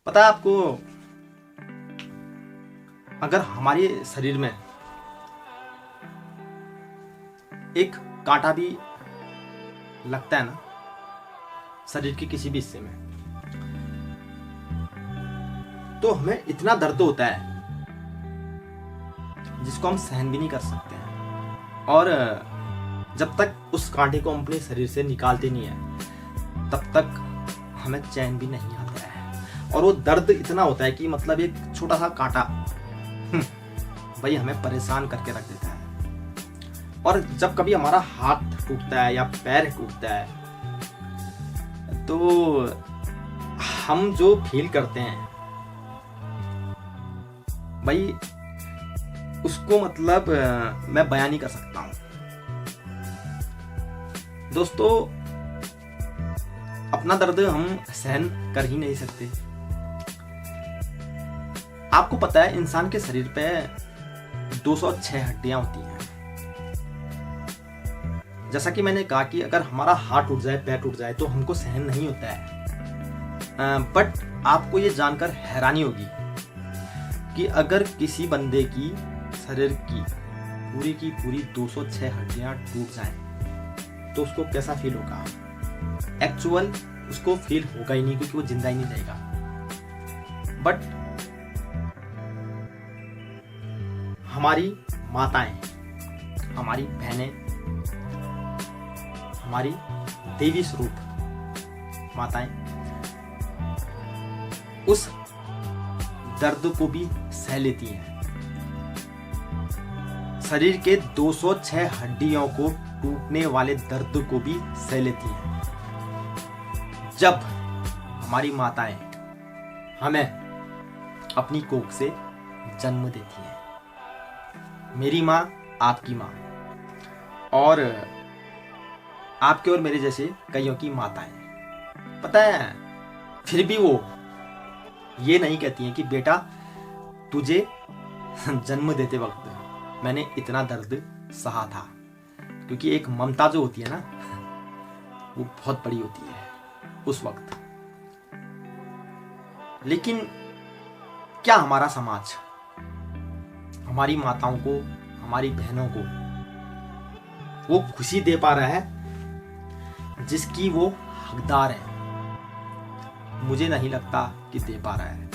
पता है आपको, अगर हमारे शरीर में एक कांटा भी लगता है ना, शरीर के किसी भी हिस्से में, तो हमें इतना दर्द होता है जिसको हम सहन भी नहीं कर सकते हैं। और जब तक उस कांटे को हम अपने शरीर से निकालते नहीं है तब तक हमें चैन भी नहीं आता है। और वो दर्द इतना होता है कि मतलब एक छोटा सा कांटा भाई हमें परेशान करके रख देता है। और जब कभी हमारा हाथ टूटता है या पैर टूटता है तो हम जो फील करते हैं भाई उसको मतलब मैं बयान नहीं कर सकता हूं। दोस्तों, अपना दर्द हम सहन कर ही नहीं सकते। आपको पता है इंसान के शरीर पे 206 हड्डियां होती हैं। जैसा कि मैंने कहा कि अगर हमारा हाथ टूट जाए, पैर टूट जाए तो हमको सहन नहीं होता है। बट आपको ये जानकर हैरानी होगी कि अगर किसी बंदे की शरीर की पूरी 206 हड्डियां टूट जाएं तो उसको कैसा फील होगा। एक्चुअल उसको फील होगा ही नहीं, क्योंकि वो जिंदा ही नहीं रहेगा। बट हमारी माताएं, हमारी बहनें, हमारी देवी स्वरूप माताएं उस दर्द को भी सह लेती हैं। शरीर के 206 हड्डियों को टूटने वाले दर्द को भी सह लेती हैं। जब हमारी माताएं हमें अपनी कोख से जन्म देती हैं, मेरी माँ, आपकी माँ और आपके और मेरे जैसे कईयों की माताएं, पता है फिर भी वो ये नहीं कहती हैं कि बेटा तुझे जन्म देते वक्त मैंने इतना दर्द सहा था। क्योंकि एक ममता जो होती है ना, वो बहुत बड़ी होती है उस वक्त। लेकिन क्या हमारा समाज हमारी माताओं को, हमारी बहनों को वो खुशी दे पा रहा है जिसकी वो हकदार है? मुझे नहीं लगता कि दे पा रहा है।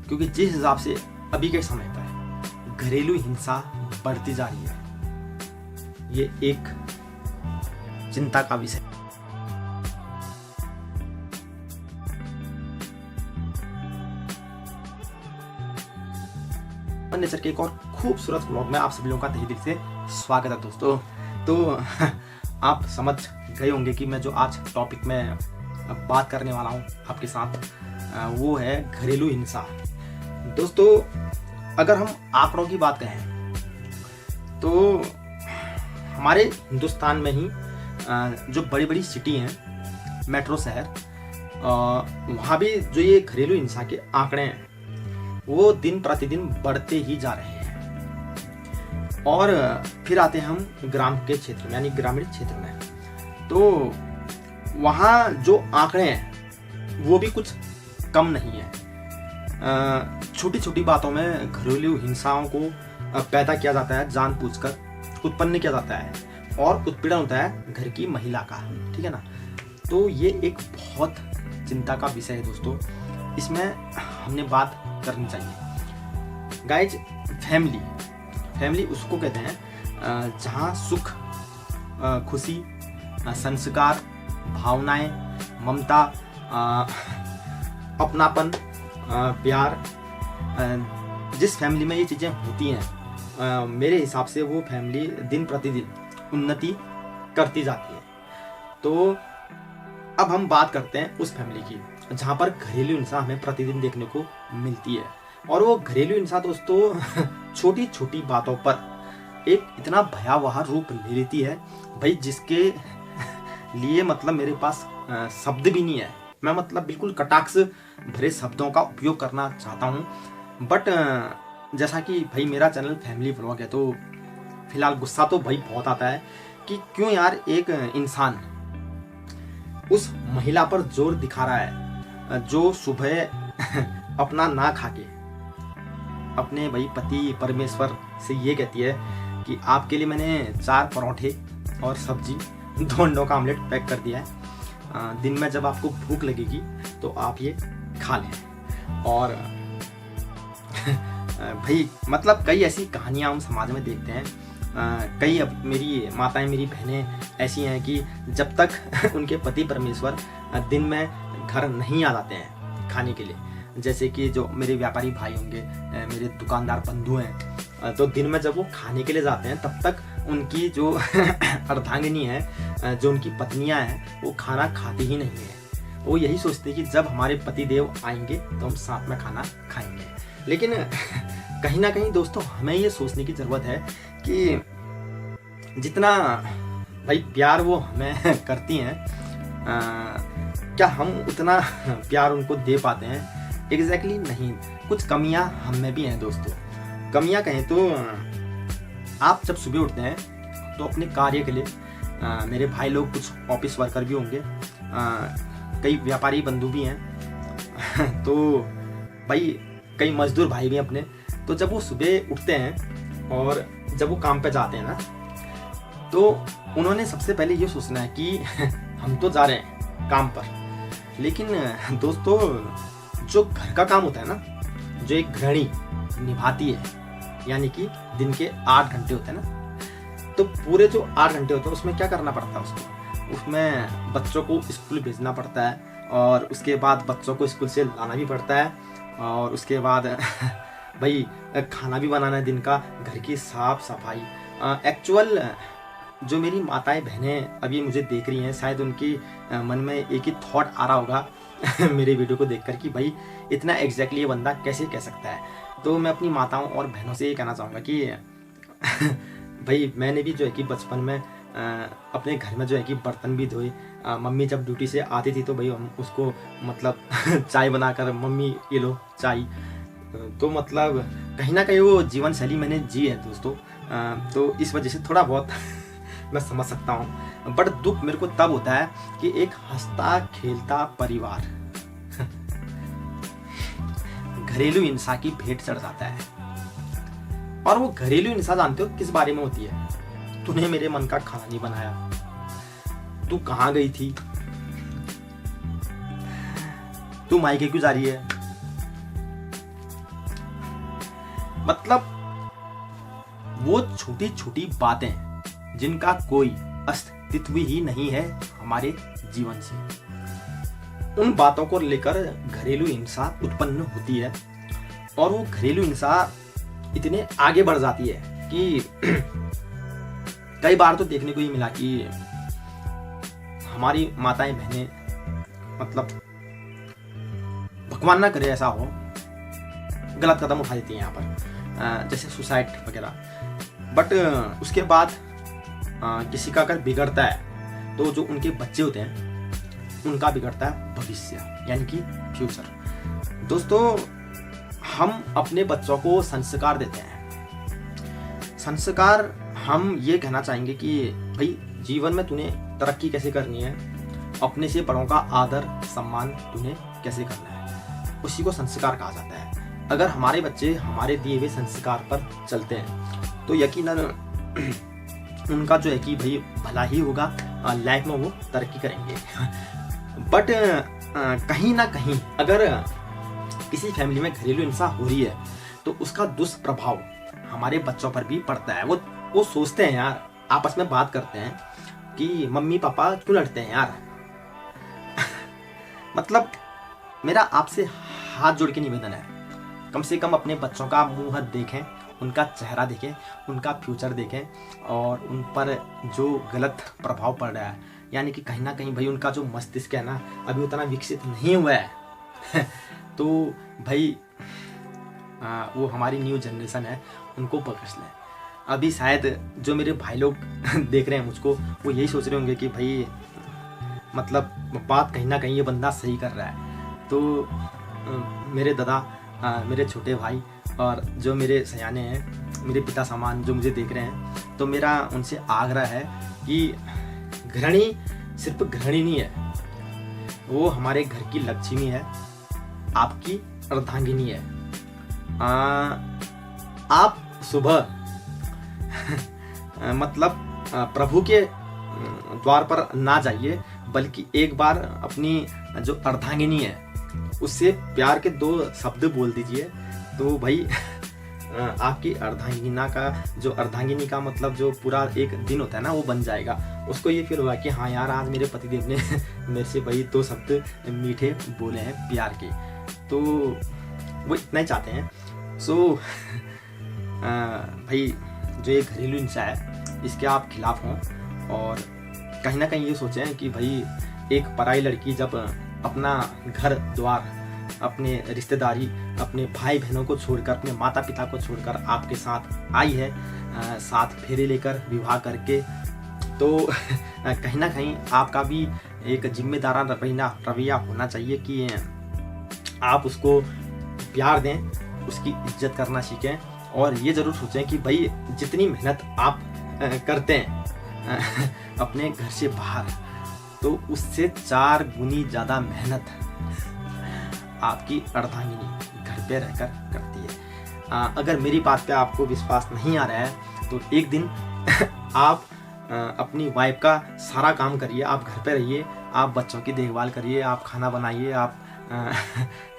क्योंकि जिस हिसाब से अभी के समय पर घरेलू हिंसा बढ़ती जा रही है, ये एक चिंता का विषय। नेचर के एक और खूबसूरत व्लॉग में आप सभी लोगों का तहे दिल से स्वागत है दोस्तों। तो आप समझ गए होंगे कि मैं जो आज टॉपिक में बात करने वाला हूं आपके साथ वो है घरेलू हिंसा। दोस्तों, अगर हम आंकड़ों की बात करें तो हमारे हिंदुस्तान में ही जो बड़ी बड़ी सिटी हैं, मेट्रो शहर, वहाँ भी जो ये घरेलू हिंसा के आंकड़े हैं वो दिन प्रतिदिन बढ़ते ही जा रहे हैं। और फिर आते हैं हम ग्राम के क्षेत्र में, यानी ग्रामीण क्षेत्र में, तो वहाँ जो आंकड़े हैं वो भी कुछ कम नहीं है। छोटी छोटी बातों में घरेलू हिंसाओं को पैदा किया जाता है, जानबूझकर उत्पन्न किया जाता है, और उत्पीड़न होता है घर की महिला का, ठीक है ना। तो ये एक बहुत चिंता का विषय है दोस्तों, इसमें हमने बात करनी चाहिए। गाइज, फैमिली उसको कहते हैं जहाँ सुख, खुशी, संस्कार, भावनाएं, ममता, अपनापन, प्यार, जिस फैमिली में ये चीज़ें होती हैं, मेरे हिसाब से वो फैमिली दिन प्रतिदिन उन्नति करती जाती है। तो अब हम बात करते हैं उस फैमिली की जहाँ पर घरेलू हिंसा हमें प्रतिदिन देखने को मिलती है। और वो घरेलू हिंसा दोस्तों छोटी छोटी बातों पर एक इतना भयावह रूप ले लेती है भाई, जिसके लिए मतलब मेरे पास शब्द भी नहीं है। मैं मतलब बिल्कुल कटाक्ष भरे शब्दों का उपयोग करना चाहता हूँ, बट जैसा कि भाई मेरा चैनल फैमिली व्लॉग है तो फिलहाल गुस्सा तो भाई बहुत आता है कि क्यों यार एक इंसान उस महिला पर जोर दिखा रहा है जो सुबह अपना ना खा के अपने भाई पति परमेश्वर से ये कहती है कि आपके लिए मैंने 4 परोठे और सब्जी 2 अंडों का आमलेट पैक कर दिया है, दिन में जब आपको भूख लगेगी तो आप ये खा लें। और भाई मतलब कई ऐसी कहानियाँ हम समाज में देखते हैं। कई अब मेरी माताएं, मेरी बहनें ऐसी हैं कि जब तक उनके पति परमेश्वर दिन में घर नहीं आ जाते हैं खाने के लिए, जैसे कि जो मेरे व्यापारी भाई होंगे, मेरे दुकानदार बंधु हैं, तो दिन में जब वो खाने के लिए जाते हैं तब तक उनकी जो अर्धांगिनी है, जो उनकी पत्नियां हैं, वो खाना खाती ही नहीं है। वो यही सोचते हैं कि जब हमारे पति देव आएंगे तो हम साथ में खाना खाएंगे। लेकिन कहीं ना कहीं दोस्तों हमें ये सोचने की ज़रूरत है कि जितना भाई प्यार वो हमें करती हैं, क्या हम उतना प्यार उनको दे पाते हैं? एग्जैक्टली नहीं। कुछ कमियां हम में भी हैं दोस्तों। कमियां कहें तो आप जब सुबह उठते हैं तो अपने कार्य के लिए, मेरे भाई लोग कुछ ऑफिस वर्कर भी होंगे, कई व्यापारी बंधु भी हैं तो भाई कई मजदूर भाई भी हैं अपने। तो जब वो सुबह उठते हैं और जब वो काम पे जाते हैं ना, तो उन्होंने सबसे पहले ये सोचना है कि हम तो जा रहे हैं काम पर, लेकिन दोस्तों जो घर का काम होता है ना, जो एक गृहिणी निभाती है, यानी कि दिन के 8 घंटे होते हैं ना, तो पूरे जो 8 घंटे होते हैं उसमें क्या करना पड़ता है उसको? उसमें बच्चों को स्कूल भेजना पड़ता है, और उसके बाद बच्चों को स्कूल से लाना भी पड़ता है, और उसके बाद भाई खाना भी बनाना है दिन का, घर की साफ सफाई। एक्चुअल जो मेरी माताएं बहनें अभी मुझे देख रही हैं, शायद उनकी मन में एक ही थॉट आ रहा होगा मेरे वीडियो को देखकर कि भाई इतना एग्जैक्टली ये बंदा कैसे कह सकता है। तो मैं अपनी माताओं और बहनों से ये कहना चाहूँगा कि भाई मैंने भी जो है कि बचपन में अपने घर में जो है कि बर्तन भी धोए। मम्मी जब ड्यूटी से आती थी तो भाई हम उसको मतलब चाय बनाकर, मम्मी ये लो चाय। तो मतलब कहीं ना कहीं वो जीवन शैली मैंने जी है दोस्तों। तो इस वजह से थोड़ा बहुत मैं समझ सकता हूँ। बट दुख मेरे को तब होता है कि एक हंसता खेलता परिवार घरेलू हिंसा की भेंट चढ़ जाता है। और वो घरेलू हिंसा जानते हो किस बारे में होती है? तूने मेरे मन का खाना नहीं बनाया, तू कहाँ गई थी, तू मायके क्यों जा रही है। मतलब वो छोटी छोटी बातें जिनका कोई अस्तित्व ही नहीं है हमारे जीवन से, उन बातों को लेकर घरेलू हिंसा उत्पन्न होती है। और वो घरेलू हिंसा इतने आगे बढ़ जाती है कि कई बार तो देखने को ही मिला कि हमारी माताएं बहनें, मतलब भगवान ना करे ऐसा हो, गलत कदम उठा देती हैं यहाँ पर, जैसे सुसाइड वगैरह। बट उसके बाद किसी का अगर बिगड़ता है तो जो उनके बच्चे होते हैं उनका बिगड़ता है भविष्य, यानी कि फ्यूचर। दोस्तों हम अपने बच्चों को संस्कार देते हैं। संस्कार हम ये कहना चाहेंगे कि भाई जीवन में तूने तरक्की कैसे करनी है, अपने से बड़ों का आदर सम्मान तूने कैसे करना है, उसी को संस्कार कहा जाता है। अगर हमारे बच्चे हमारे दिए हुए संस्कार पर चलते हैं तो यकीनन उनका जो है कि भाई भला ही होगा, लाइफ में वो तरक्की करेंगे। बट कहीं ना कहीं अगर किसी फैमिली में घरेलू हिंसा हो रही है तो उसका दुष्प्रभाव हमारे बच्चों पर भी पड़ता है। वो सोचते हैं यार, आपस में बात करते हैं कि मम्मी पापा क्यों लड़ते हैं यार। मतलब मेरा आपसे हाथ जोड़ के निवेदन है, कम से कम अपने बच्चों का मुंह देखें, उनका चेहरा देखें, उनका फ्यूचर देखें, और उन पर जो गलत प्रभाव पड़ रहा है, यानी कि कहीं ना कहीं भाई उनका जो मस्तिष्क है ना अभी उतना विकसित नहीं हुआ है तो भाई वो हमारी न्यू जनरेशन है, उनको पकड़ लें। अभी शायद जो मेरे भाई लोग देख रहे हैं मुझको, वो यही सोच रहे होंगे कि भाई मतलब बात कहीं ना कहीं ये बंदा सही कर रहा है। तो मेरे दादा, मेरे छोटे भाई और जो मेरे सयाने हैं, मेरे पिता समान जो मुझे देख रहे हैं, तो मेरा उनसे आग्रह है कि गृहिणी सिर्फ गृहिणी नहीं है, वो हमारे घर की लक्ष्मी है, आपकी अर्धांगिनी है। आप सुबह मतलब प्रभु के द्वार पर ना जाइए, बल्कि एक बार अपनी जो अर्धांगिनी है उससे प्यार के 2 शब्द बोल दीजिए। तो भाई आपकी अर्धांगिनी का मतलब जो पूरा एक दिन होता है ना, वो बन जाएगा। उसको ये फील होगा कि हाँ यार, आज मेरे पतिदेव ने मेरे से भाई 2 शब्द मीठे बोले हैं प्यार के, तो वो इतना ही चाहते हैं। सो भाई जो ये घरेलू हिंसा है इसके आप खिलाफ हों, और कहीं ना कहीं ये सोचें कि भाई एक पराई लड़की जब अपना घर द्वार, अपने रिश्तेदारी, अपने भाई बहनों को छोड़कर, अपने माता पिता को छोड़कर आपके साथ आई है, 7 फेरे लेकर विवाह करके, तो कहीं ना कहीं आपका भी एक जिम्मेदाराना रवैया होना चाहिए कि आप उसको प्यार दें, उसकी इज्जत करना सीखें, और ये ज़रूर सोचें कि भाई जितनी मेहनत आप करते हैं अपने घर से बाहर, तो उससे 4 गुनी ज़्यादा मेहनत आपकी अर्धांगिनी घर पे रहकर करती है। अगर मेरी बात पे आपको विश्वास नहीं आ रहा है तो एक दिन आप अपनी वाइफ का सारा काम करिए, आप घर पे रहिए, आप बच्चों की देखभाल करिए, आप खाना बनाइए, आप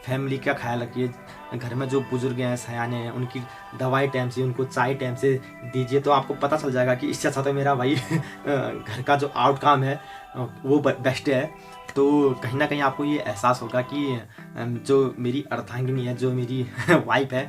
फैमिली का ख्याल रखिए, घर में जो बुजुर्ग हैं, सयाने हैं, उनकी दवाई टाइम से, उनको चाय टाइम से दीजिए। तो आपको पता चल जाएगा कि इससे अच्छा तो मेरा भाई घर का जो आउटकम है वो बेस्ट है। तो कहीं ना कहीं आपको ये एहसास होगा कि जो मेरी अर्धांगिनी है, जो मेरी वाइफ है,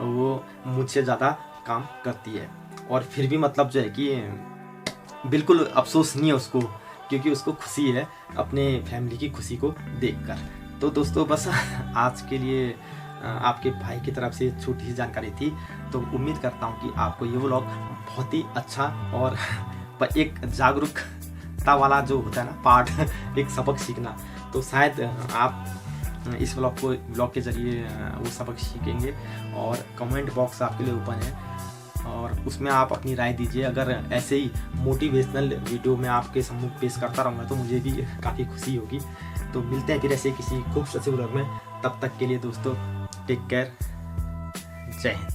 वो मुझसे ज़्यादा काम करती है, और फिर भी मतलब जो है कि बिल्कुल अफसोस नहीं है उसको, क्योंकि उसको खुशी है अपने फैमिली की खुशी को देखकर। तो दोस्तों बस आज के लिए आपके भाई की तरफ से छोटी सी जानकारी थी। तो उम्मीद करता हूँ कि आपको ये व्लॉग बहुत ही अच्छा और एक जागरूकता वाला जो होता है ना पार्ट, एक सबक सीखना, तो शायद आप इस व्लॉग के ज़रिए वो सबक सीखेंगे। और कमेंट बॉक्स आपके लिए ओपन है, और उसमें आप अपनी राय दीजिए। अगर ऐसे ही मोटिवेशनल वीडियो मैं आपके सम्मुख पेश करता रहूँगा तो मुझे भी काफ़ी खुशी होगी। तो मिलते हैं फिर ऐसे किसी खूबसूरत व्लॉग में, तब तक के लिए दोस्तों टेक केयर, जय हिंद।